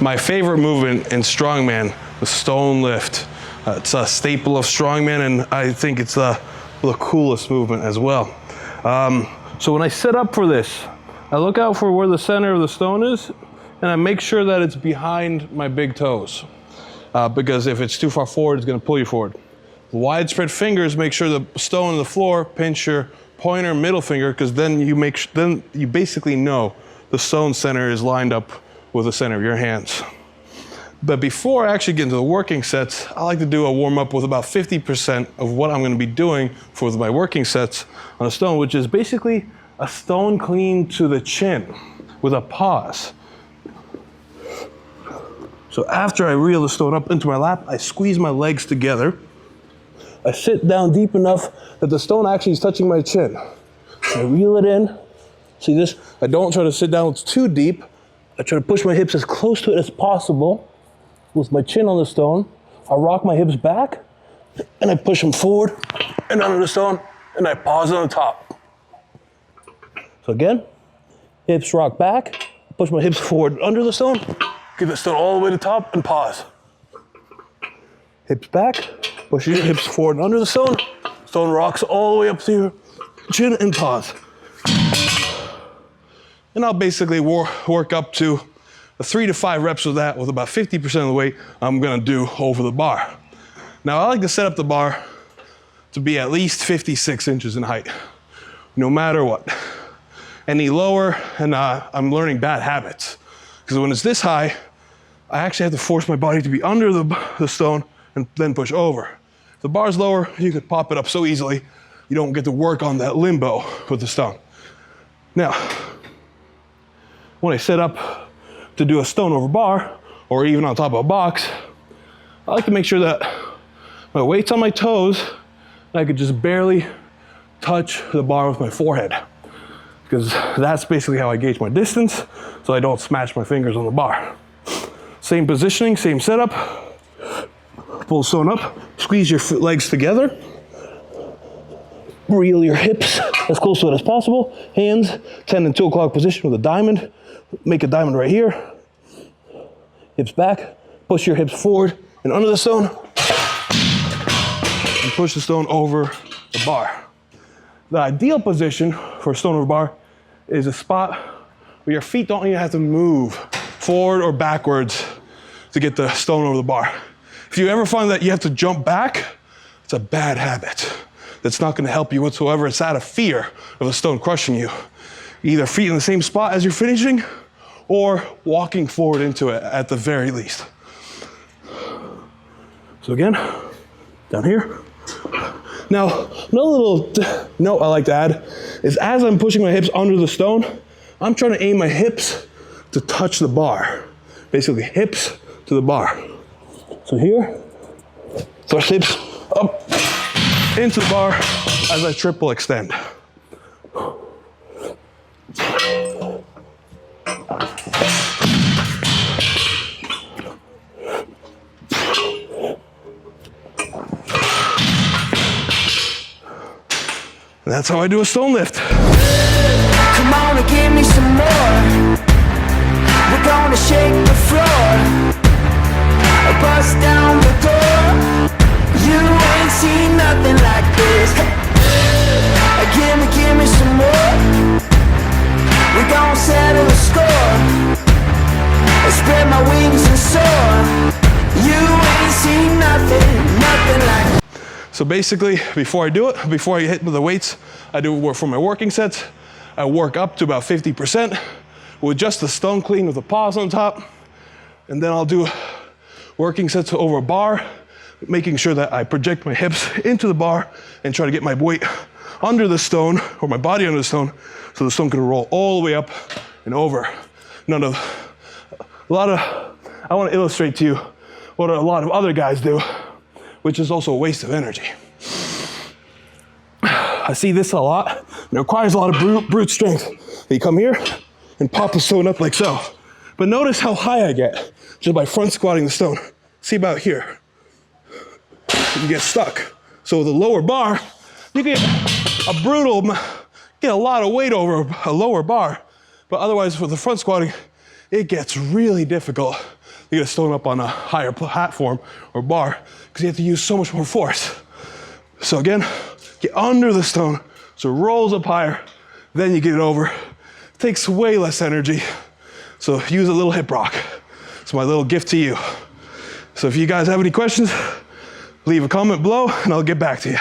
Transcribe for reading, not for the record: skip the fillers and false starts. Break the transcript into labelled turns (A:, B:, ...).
A: My favorite movement in Strongman, the stone lift. It's a staple of Strongman, and I think it's the coolest movement as well. So when I set up for this, I look out for where the center of the stone is, and I make sure that it's behind my big toes. Because if it's too far forward, it's gonna pull you forward. Widespread fingers, make sure the stone on the floor, pinch your pointer, middle finger, because then you basically know the stone center is lined up with the center of your hands. But before I actually get into the working sets, I like to do a warm up with about 50% of what I'm gonna be doing for my working sets on a stone, which is basically a stone clean to the chin with a pause. So after I reel the stone up into my lap, I squeeze my legs together. I sit down deep enough that the stone actually is touching my chin. I reel it in. See this? I don't try to sit down too deep. I try to push my hips as close to it as possible with my chin on the stone. I rock my hips back and I push them forward and under the stone and I pause on the top. So again, hips rock back, push my hips forward under the stone, get the stone all the way to the top and pause. Hips back, push your hips forward and under the stone, stone rocks all the way up to your chin and pause. And I'll basically work up to 3 to 5 reps of that with about 50% of the weight I'm gonna do over the bar. Now I like to set up the bar to be at least 56 inches in height, no matter what. Any lower, and I'm learning bad habits. Because when it's this high, I actually have to force my body to be under the stone and then push over. If the bar's lower, you could pop it up so easily, you don't get to work on that limbo with the stone. Now, when I set up to do a stone over bar, or even on top of a box, I like to make sure that my weight's on my toes, and I could just barely touch the bar with my forehead. Because that's basically how I gauge my distance, so I don't smash my fingers on the bar. Same positioning, same setup. Pull the stone up, squeeze your legs together, reel your hips as close to it as possible. Hands 10 and 2 o'clock position with a diamond. Make a diamond right here. Hips back, push your hips forward and under the stone, and push the stone over the bar. The ideal position for a stone over bar is a spot where your feet don't even have to move forward or backwards to get the stone over the bar. If you ever find that you have to jump back, it's a bad habit. That's not gonna help you whatsoever. It's out of fear of the stone crushing you. Either feet in the same spot as you're finishing or walking forward into it at the very least. So again, down here. Now, another little note I like to add is as I'm pushing my hips under the stone, I'm trying to aim my hips to touch the bar. Basically, hips to the bar. So here, thrust hips up into the bar as I triple extend. And that's how I do a stone lift.
B: Come on and give me some more. We're gonna shake the floor. Bust down the door. You ain't seen nothing like this. Give me some more. We're gonna settle the score. Spread my wings and soar. You ain't seen nothing like this.
A: So basically, before I hit the weights, I do work for my working sets. I work up to about 50% with just the stone clean with a pause on top. And then I'll do working sets over a bar, making sure that I project my hips into the bar and try to get my weight under the stone, or my body under the stone, so the stone can roll all the way up and over. I want to illustrate to you what a lot of other guys do, which is also a waste of energy. I see this a lot, and it requires a lot of brute strength. You come here and pop the stone up like so. But notice how high I get just by front squatting the stone. See about here. You get stuck. So with a lower bar, you get a lot of weight over a lower bar. But otherwise with the front squatting, it gets really difficult you get a stone up on a higher platform or bar because you have to use so much more force. So again, get under the stone so it rolls up higher, then you get it over. It takes way less energy, so use a little hip rock. It's my little gift to you. So if you guys have any questions, leave a comment below and I'll get back to you.